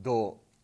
2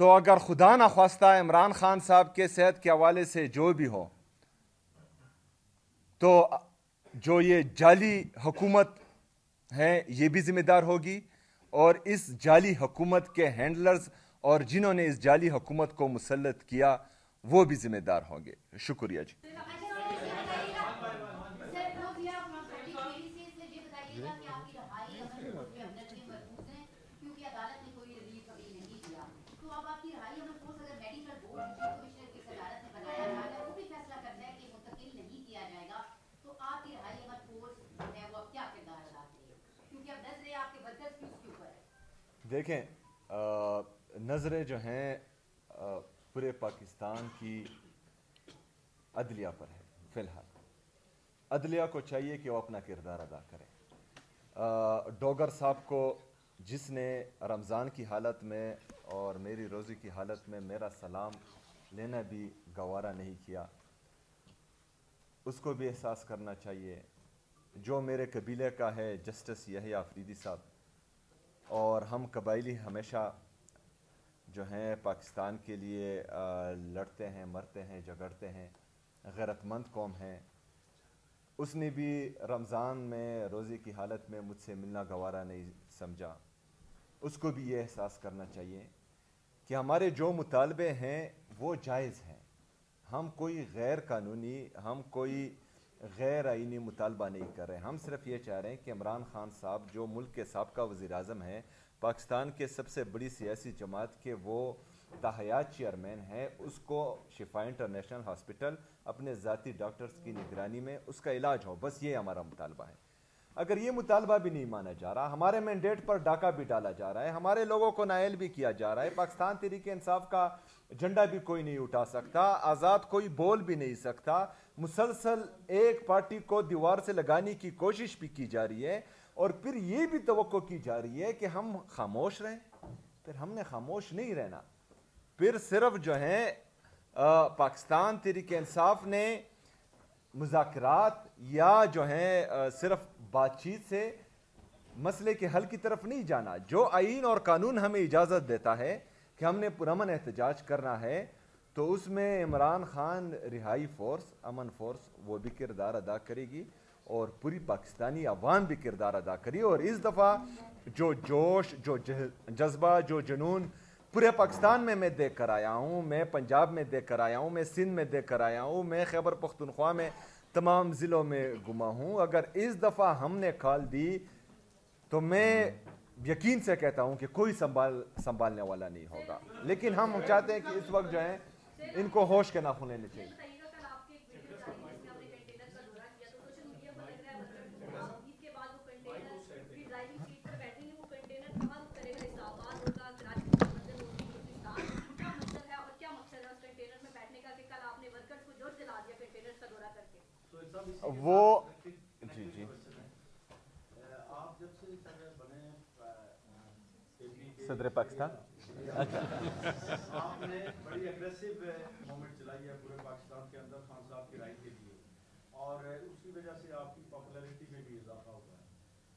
تو اگر خدا نخواستہ عمران خان صاحب کے صحت کے حوالے سے جو بھی ہو، تو جو یہ جعلی حکومت ہے یہ بھی ذمہ دار ہوگی، اور اس جعلی حکومت کے ہینڈلرز اور جنہوں نے اس جعلی حکومت کو مسلط کیا وہ بھی ذمہ دار ہوں گے. شکریہ جی. دیکھیں، نظریں جو ہیں پورے پاکستان کی عدلیہ پر ہے. فی الحال عدلیہ کو چاہیے کہ وہ اپنا کردار ادا کرے. ڈوگر صاحب کو جس نے رمضان کی حالت میں اور میری روزی کی حالت میں میرا سلام لینا بھی گوارا نہیں کیا، اس کو بھی احساس کرنا چاہیے. جو میرے قبیلے کا ہے جسٹس یحییٰ آفریدی صاحب، اور ہم قبائلی ہمیشہ جو ہیں پاکستان کے لیے لڑتے ہیں، مرتے ہیں، جھگڑتے ہیں، غیرت مند قوم ہیں. اس نے بھی رمضان میں روزے کی حالت میں مجھ سے ملنا گوارا نہیں سمجھا. اس کو بھی یہ احساس کرنا چاہیے کہ ہمارے جو مطالبے ہیں وہ جائز ہیں. ہم کوئی غیر قانونی، ہم کوئی غیر آئینی مطالبہ نہیں کر رہے. ہم صرف یہ چاہ رہے ہیں کہ عمران خان صاحب جو ملک کے سابقہ وزیر اعظم ہیں، پاکستان کے سب سے بڑی سیاسی جماعت کے وہ تاحیات چیئرمین ہے، اس کو شفا انٹرنیشنل ہاسپٹل اپنے ذاتی ڈاکٹرز کی نگرانی میں اس کا علاج ہو. بس یہ ہمارا مطالبہ ہے. اگر یہ مطالبہ بھی نہیں مانا جا رہا، ہمارے مینڈیٹ پر ڈاکہ بھی ڈالا جا رہا ہے، ہمارے لوگوں کو نائل بھی کیا جا رہا ہے، پاکستان تحریک انصاف کا جھنڈا بھی کوئی نہیں اٹھا سکتا، آزاد کوئی بول بھی نہیں سکتا، مسلسل ایک پارٹی کو دیوار سے لگانے کی کوشش بھی کی جا رہی ہے، اور پھر یہ بھی توقع کی جا رہی ہے کہ ہم خاموش رہیں. پھر ہم نے خاموش نہیں رہنا. پھر صرف جو ہے پاکستان تحریک انصاف نے مذاکرات یا جو ہے صرف بات چیت سے مسئلے کے حل کی طرف نہیں جانا. جو آئین اور قانون ہمیں اجازت دیتا ہے کہ ہم نے پرامن احتجاج کرنا ہے، تو اس میں عمران خان رہائی فورس، امن فورس، وہ بھی کردار ادا کرے گی، اور پوری پاکستانی عوام بھی کردار ادا کری. اور اس دفعہ جو جوش، جو جذبہ، جو جنون پورے پاکستان میں دیکھ کر آیا ہوں، میں پنجاب میں دیکھ کر آیا ہوں، میں سندھ میں دیکھ کر آیا ہوں، میں خیبر پختونخوا میں تمام ضلعوں میں گما ہوں. اگر اس دفعہ ہم نے کھال دی تو میں یقین سے کہتا ہوں کہ کوئی سنبھالنے والا نہیں ہوگا. لیکن ہم چاہتے ہیں کہ اس وقت جو ہے ان کو ہوش کے ناخن لینے چاہیے. وہ جی جی صدر پاکستان آپ نے بڑی اگریسو موومنٹ چلائی ہے پورے پاکستان کے اندر خان صاحب کی رہائی کے لیے، اور اس کی وجہ سے آپ کی پاپولیرٹی میں بھی اضافہ ہوا ہے.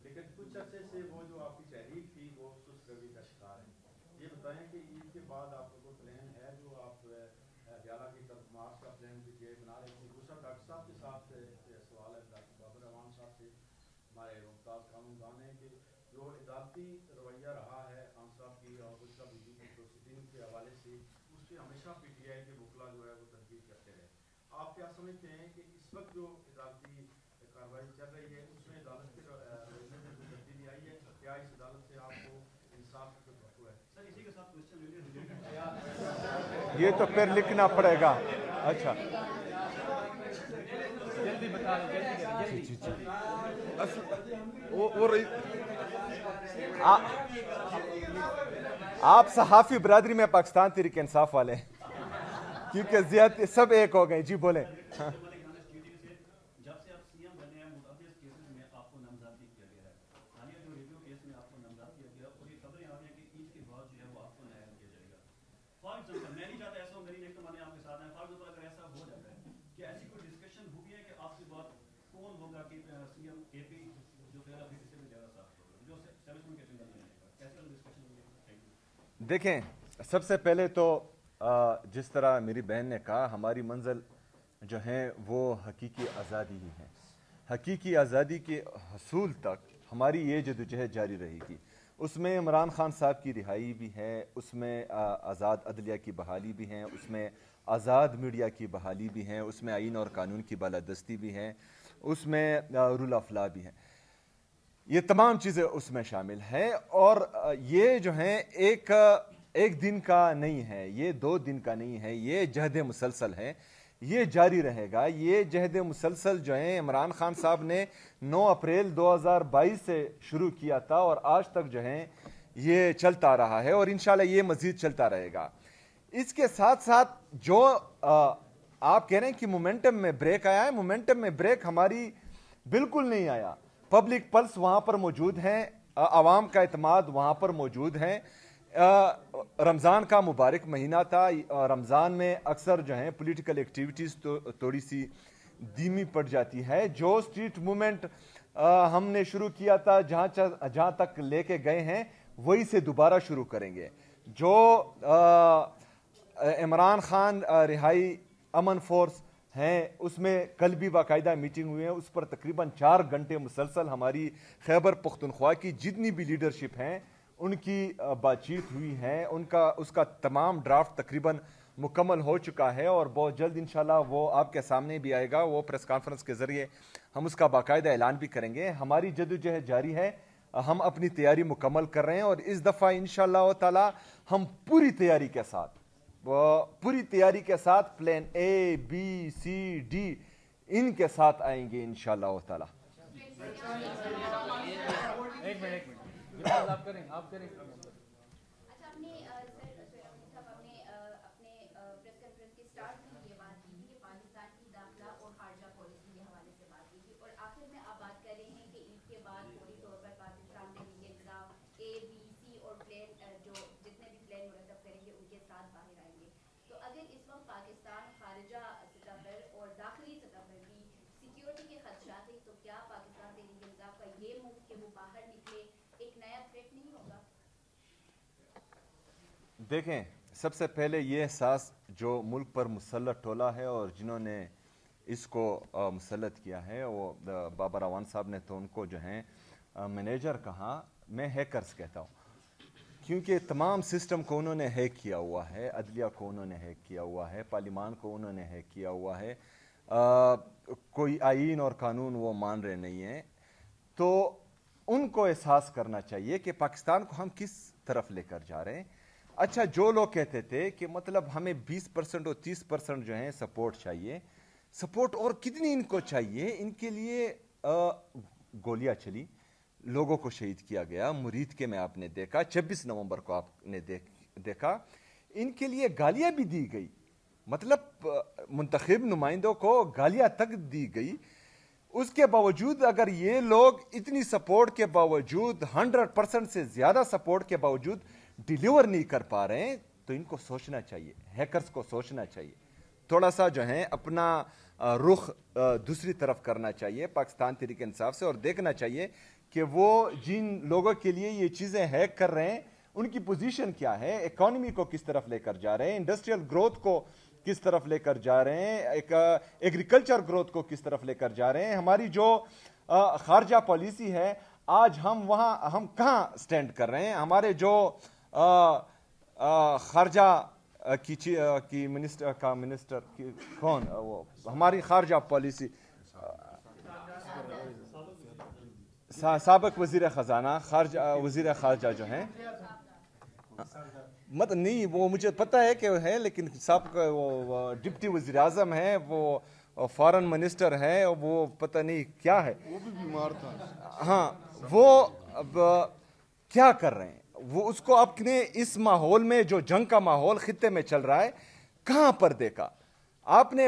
لیکن کچھ عرصے سے وہ جو آپ کی تحریک تھی وہ سست روی کا شکار ہے. یہ بتائیں کہ عید کے بعد آپ کا کوئی پلان ہے جو آپ ڈیالہ کی طرف مارچ کا پلان بھی بنا رہے تھے؟ دوسرا ڈاکٹر صاحب کے ساتھ سوال ہے، ڈاکٹر بابر امان صاحب سے، ہمارے ممتاز قانون دان ہیں، کہ جو عدالتی رویہ رہا ہے خان صاحب کی اور دوسرا بی جے پی پروسیڈنگ کے حوالے سے، اس پہ ہمیشہ پی ٹی آئی کے وکلا جو ہے وہ تنقید کرتے رہے. آپ کیا سمجھتے ہیں کہ اس وقت جو عدالتی کارروائی چل رہی ہے اس میں عدالت کے رویے میں کوئی تبدیلی آئی ہے؟ کیا اس عدالت سے آپ کو انصاف کی توقع ہے؟ سر اسی کے ساتھ یہ تو پھر لکھنا پڑے گا. اچھا جلدی بتا دیں. آپ صحافی برادری میں پاکستان تحریک انصاف والے ہیں کیونکہ زیادہ سب ایک ہو گئے. جی بولیں. جب سے آپ سی ایم بنے ہیں متعدد کیسز میں آپ کو نامزد کیا گیا ہے. حالیہ جو ریڈیو کیس میں آپ کو نامزد کیا گیا اور یہ خبریں آ رہی ہیں کہ عید کے بعد جو ہے وہ آپ کو نائل کیا جائے گا. فار ایگزامپل، میں نہیں چاہتا ایسا ہو، میری نیک تمنے آپ کے ساتھ ہیں. فار ایگزامپل اگر ایسا ہو جاتا ہے کہ ایسی کوئی ڈسکشن ہوئی ہے کہ آپ کے بعد کون ہوگا کہ سی ایم اے پی جو پھر ابھی سے بھی زیادہ صاف ہوگا جو 7 کے چندر میں آئے گا، ایسا ڈسکشن ہوئی ہے؟ دیکھیں سب سے پہلے تو جس طرح میری بہن نے کہا ہماری منزل جو ہیں وہ حقیقی آزادی ہی ہے. حقیقی آزادی کے حصول تک ہماری یہ جدوجہد جاری رہے گی. اس میں عمران خان صاحب کی رہائی بھی ہے, اس میں آزاد عدلیہ کی بحالی بھی ہیں, اس میں آزاد میڈیا کی بحالی بھی ہیں, اس میں آئین اور قانون کی بالادستی بھی ہیں, اس میں رول آف لا بھی ہیں. یہ تمام چیزیں اس میں شامل ہیں اور یہ جو ہیں ایک دن کا نہیں ہے, یہ 2 دن کا نہیں ہے, یہ جہد مسلسل ہے, یہ جاری رہے گا. یہ جہد مسلسل جو ہیں عمران خان صاحب نے 9 اپریل 2022 سے شروع کیا تھا اور آج تک جو ہیں یہ چلتا رہا ہے اور انشاءاللہ یہ مزید چلتا رہے گا. اس کے ساتھ ساتھ جو آپ کہہ رہے ہیں کہ مومنٹم میں بریک آیا ہے, مومنٹم میں بریک ہماری بالکل نہیں آیا. پبلک پلس وہاں پر موجود ہیں, عوام کا اعتماد وہاں پر موجود ہے. رمضان کا مبارک مہینہ تھا, رمضان میں اکثر جو ہیں پولیٹیکل ایکٹیویٹیز تھوڑی سی دھیمی پڑ جاتی ہے. جو سٹریٹ موومنٹ ہم نے شروع کیا تھا جہاں تک لے کے گئے ہیں وہی سے دوبارہ شروع کریں گے. جو عمران خان رہائی امن فورس ہیں اس میں کل بھی باقاعدہ میٹنگ ہوئی ہے, اس پر تقریباً 4 گھنٹے مسلسل ہماری خیبر پختونخوا کی جتنی بھی لیڈرشپ ہیں ان کی بات چیت ہوئی ہے. اس کا تمام ڈرافٹ تقریباً مکمل ہو چکا ہے اور بہت جلد انشاءاللہ وہ آپ کے سامنے بھی آئے گا. وہ پریس کانفرنس کے ذریعے ہم اس کا باقاعدہ اعلان بھی کریں گے. ہماری جدوجہد جاری ہے, ہم اپنی تیاری مکمل کر رہے ہیں اور اس دفعہ انشاءاللہ تعالی ہم پوری تیاری کے ساتھ پلان اے بی سی ڈی ان کے ساتھ آئیں گے انشاءاللہ تعالی. ایک منٹ آپ کریں. اچھا, آپ نے صاحب اپنے پریس کانفرنس کے سٹارٹ میں یہ بات کی تھی کہ پاکستان کی داخلہ اور خارجہ پالیسی کے حوالے سے بات کی تھی اور آخر میں آپ بات کر رہے ہیں کہ عید کے بعد فوری طور پر پاکستان تحریک انصاف اے بی سی اور پلان جو جتنے بھی پلان مرتب کریں گے ان کے ساتھ باہر آئیں گے. تو اگر اس وقت پاکستان خارجہ سطح پر اور داخلی سطح پر بھی سیکیورٹی کے خدشات ہیں تو کیا پاکستان تحریک انصاف کا یہ موو کہ وہ باہر نکلے ایک نیا تھریٹ نہیں ہوگا؟ دیکھیں, سب سے پہلے یہ احساس جو ملک پر مسلط ٹولا ہے اور جنہوں نے اس کو مسلط کیا ہے, وہ بابر اعوان صاحب نے تو ان کو جو ہیں مینیجر کہا, میں ہیکرز کہتا ہوں کیونکہ تمام سسٹم کو انہوں نے ہیک کیا ہوا ہے, عدلیہ کو انہوں نے ہیک کیا ہوا ہے, پارلیمان کو انہوں نے ہیک کیا ہوا ہے, کوئی آئین اور قانون وہ مان رہے نہیں ہیں. تو ان کو احساس کرنا چاہیے کہ پاکستان کو ہم کس طرف لے کر جا رہے ہیں. اچھا, جو لوگ کہتے تھے کہ مطلب ہمیں 20% اور 30% جو ہیں سپورٹ چاہیے, سپورٹ اور کتنی ان کو چاہیے؟ ان کے لیے گولیاں چلی, لوگوں کو شہید کیا گیا, مرید کے میں آپ نے دیکھا, 26 نومبر کو آپ نے دیکھا, ان کے لیے گالیاں بھی دی گئی, مطلب منتخب نمائندوں کو گالیاں تک دی گئی. اس کے باوجود اگر یہ لوگ اتنی سپورٹ کے باوجود 100% سے زیادہ سپورٹ کے باوجود ڈیلیور نہیں کر پا رہے ہیں تو ان کو سوچنا چاہیے, ہیکرز کو سوچنا چاہیے, تھوڑا سا جو ہے اپنا رخ دوسری طرف کرنا چاہیے پاکستان تحریک انصاف سے اور دیکھنا چاہیے کہ وہ جن لوگوں کے لیے یہ چیزیں ہیک کر رہے ہیں ان کی پوزیشن کیا ہے, اکانومی کو کس طرف لے کر جا رہے ہیں, انڈسٹریل گروتھ کو کس طرف لے کر جا رہے ہیں, ایگریکلچر گروتھ کو کس طرف لے کر جا رہے ہیں. ہماری جو خارجہ پالیسی ہے آج ہم کہاں سٹینڈ کر رہے ہیں. ہمارے جو خارجہ کی منسٹر کون, وہ ہماری خارجہ پالیسی سابق وزیر خزانہ وزیر خارجہ جو ہیں, نہیں وہ مجھے پتہ ہے کہ ہے, لیکن سابق وہ ڈپٹی وزیر اعظم ہے, وہ فارن منسٹر ہے, وہ پتہ نہیں کیا ہے, وہ بھی بیمار تھا. ہاں, وہ اب کیا کر رہے ہیں, وہ اس کو اپنے اس ماحول میں جو جنگ کا ماحول خطے میں چل رہا ہے کہاں پر دیکھا آپ نے؟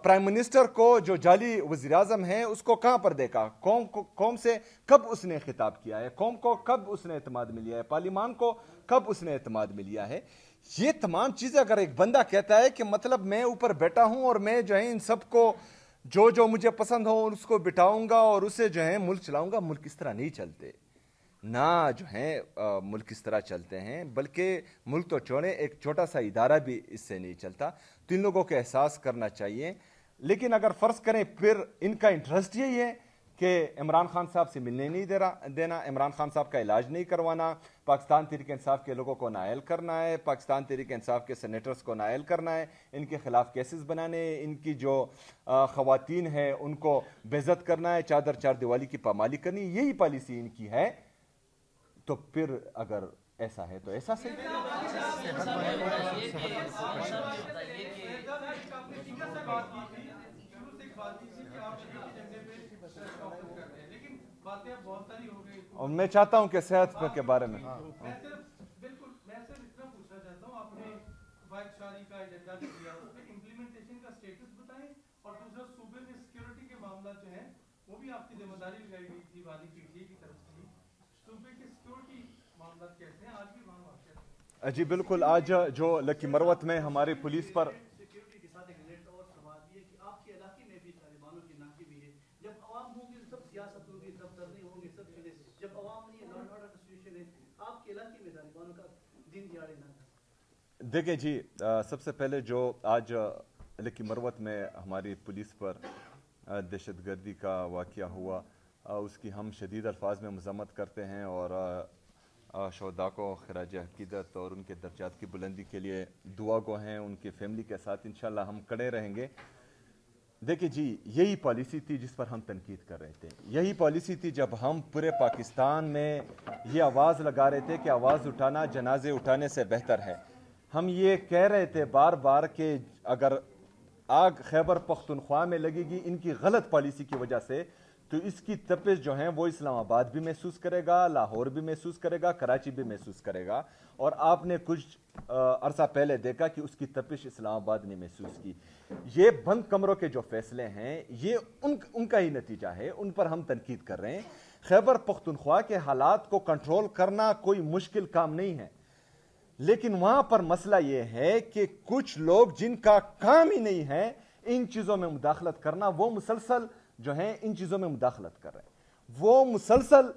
پرائم منسٹر کو جو جعلی وزیر اعظم ہے اس کو کہاں پر دیکھا؟ قوم سے کب اس نے خطاب کیا ہے؟ قوم کو کب اس نے اعتماد میں لیا ہے؟ پارلیمان کو کب اس نے اعتماد میں لیا ہے؟ یہ تمام چیزیں اگر ایک بندہ کہتا ہے کہ مطلب میں اوپر بیٹھا ہوں اور میں جو ہے ان سب کو جو مجھے پسند ہو اس کو بٹھاؤں گا اور اسے جو ہے ملک چلاؤں گا, ملک اس طرح نہیں چلتے. نہ جو ہیں ملک اس طرح چلتے ہیں، بلکہ ملک تو چھوڑیں ایک چھوٹا سا ادارہ بھی اس سے نہیں چلتا. تو ان لوگوں کو احساس کرنا چاہیے. لیکن اگر فرض کریں پھر ان کا انٹرسٹ یہی ہے کہ عمران خان صاحب سے ملنے نہیں دینا، عمران خان صاحب کا علاج نہیں کروانا، پاکستان تحریک انصاف کے لوگوں کو نائل کرنا ہے، پاکستان تحریک انصاف کے سینیٹرز کو نائل کرنا ہے، ان کے خلاف کیسز بنانے، ان کی جو خواتین ہیں ان کو بے عزت کرنا ہے، چادر چار دیوالی کی پامالی کرنی، یہی پالیسی ان کی ہے. تو پھر اگر ایسا ہے تو ایسا صحیح. اور میں چاہتا ہوں کہ صحت کے بارے میں بالکل میں صرف اتنا پوچھنا چاہتا ہوں، آپ نے وائٹ شاری کا ایجنڈا بھی دیا، اس میں امپلیمنٹیشن کا سٹیٹس بتائیں، اور دوسرا صوبے میں سیکیورٹی کے معاملات جو ہیں وہ بھی آپ کی ذمہ داری لگائی گئی تھی والی پی ٹی اے کی طرف سے، صوبے کے سیکیورٹی معاملات کیسے ہیں آج بھی وہاں واقع؟ جی بالکل. آج جو لکی مروت میں ہماری پولیس پر سیکیورٹی کے ساتھ ایک ریلیٹ اور سوال یہ کہ آپ کے علاقے میں بھی طالبانوں کی ناکامی ہے، جب عوام ہوں گے سب سیاست ہوگی، سب دھرنے ہوں گے، سب چیزیں، جب عوام نہیں ہے، لا اینڈ آرڈر کا سچویشن ہے، آپ کے علاقے میں طالبانوں کا دن دیہڑے نہ کر. دیکھیں جی، سب سے پہلے جو آج لکی مروت میں ہماری پولیس پر دہشت گردی کا واقعہ ہوا، اس کی ہم شدید الفاظ میں مذمت کرتے ہیں اور شہداء کو خراج عقیدت اور ان کے درجات کی بلندی کے لیے دعا گو ہیں. ان کی فیملی کے ساتھ انشاءاللہ ہم کھڑے رہیں گے. دیکھیں جی، یہی پالیسی تھی جس پر ہم تنقید کر رہے تھے. یہی پالیسی تھی جب ہم پورے پاکستان میں یہ آواز لگا رہے تھے کہ آواز اٹھانا جنازے اٹھانے سے بہتر ہے. ہم یہ کہہ رہے تھے بار بار کہ اگر آگ خیبر پختونخوا میں لگے گی ان کی غلط پالیسی کی وجہ سے، تو اس کی تپش جو ہیں وہ اسلام آباد بھی محسوس کرے گا، لاہور بھی محسوس کرے گا، کراچی بھی محسوس کرے گا. اور آپ نے کچھ عرصہ پہلے دیکھا کہ اس کی تپش اسلام آباد نے محسوس کی. یہ بند کمروں کے جو فیصلے ہیں یہ ان کا ہی نتیجہ ہے، ان پر ہم تنقید کر رہے ہیں. خیبر پختونخوا کے حالات کو کنٹرول کرنا کوئی مشکل کام نہیں ہے، لیکن وہاں پر مسئلہ یہ ہے کہ کچھ لوگ جن کا کام ہی نہیں ہے ان چیزوں میں مداخلت کرنا، وہ مسلسل جو ہیں ان چیزوں میں مداخلت کر رہے ہیں. وہ مسلسل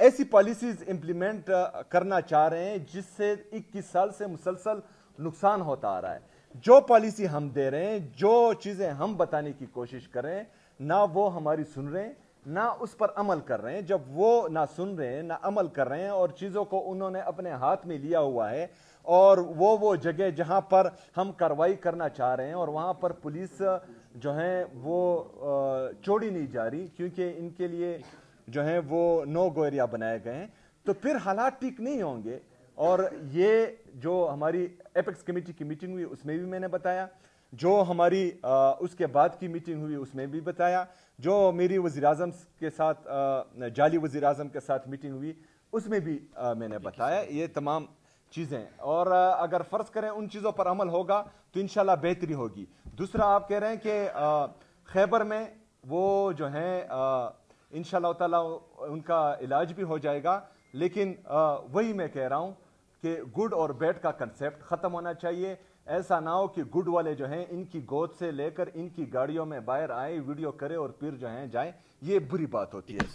ایسی پالیسیز امپلیمنٹ کرنا چاہ رہے ہیں جس سے 21 سال سے مسلسل نقصان ہوتا آ رہا ہے. جو پالیسی ہم دے رہے ہیں، جو چیزیں ہم بتانے کی کوشش کر رہے ہیں، نہ وہ ہماری سن رہے ہیں نہ اس پر عمل کر رہے ہیں. جب وہ نہ سن رہے ہیں نہ عمل کر رہے ہیں اور چیزوں کو انہوں نے اپنے ہاتھ میں لیا ہوا ہے، اور وہ جگہ جہاں پر ہم کارروائی کرنا چاہ رہے ہیں اور وہاں پر پولیس جو ہیں وہ چوڑی نہیں جا رہی کیونکہ ان کے لیے جو ہیں وہ نو گو ایریا بنائے گئے ہیں، تو پھر حالات ٹھیک نہیں ہوں گے. اور یہ جو ہماری ایپیکس کمیٹی کی میٹنگ ہوئی اس میں بھی میں نے بتایا، جو ہماری اس کے بعد کی میٹنگ ہوئی اس میں بھی بتایا، جو میری وزیر اعظم کے ساتھ جعلی وزیر اعظم کے ساتھ میٹنگ ہوئی اس میں بھی میں نے بتایا یہ تمام چیزیں. اور اگر فرض کریں ان چیزوں پر عمل ہوگا تو انشاءاللہ بہتری ہوگی. دوسرا آپ کہہ رہے ہیں کہ خیبر میں وہ جو ہیں انشاءاللہ تعالیٰ ان کا علاج بھی ہو جائے گا، لیکن وہی میں کہہ رہا ہوں کہ گڈ اور بیڈ کا کنسیپٹ ختم ہونا چاہیے. ایسا نہ ہو کہ گڈ والے جو ہیں ان کی گود سے لے کر ان کی گاڑیوں میں باہر آئے، ویڈیو کرے اور پھر جو ہیں جائیں، یہ بری بات ہوتی ہے.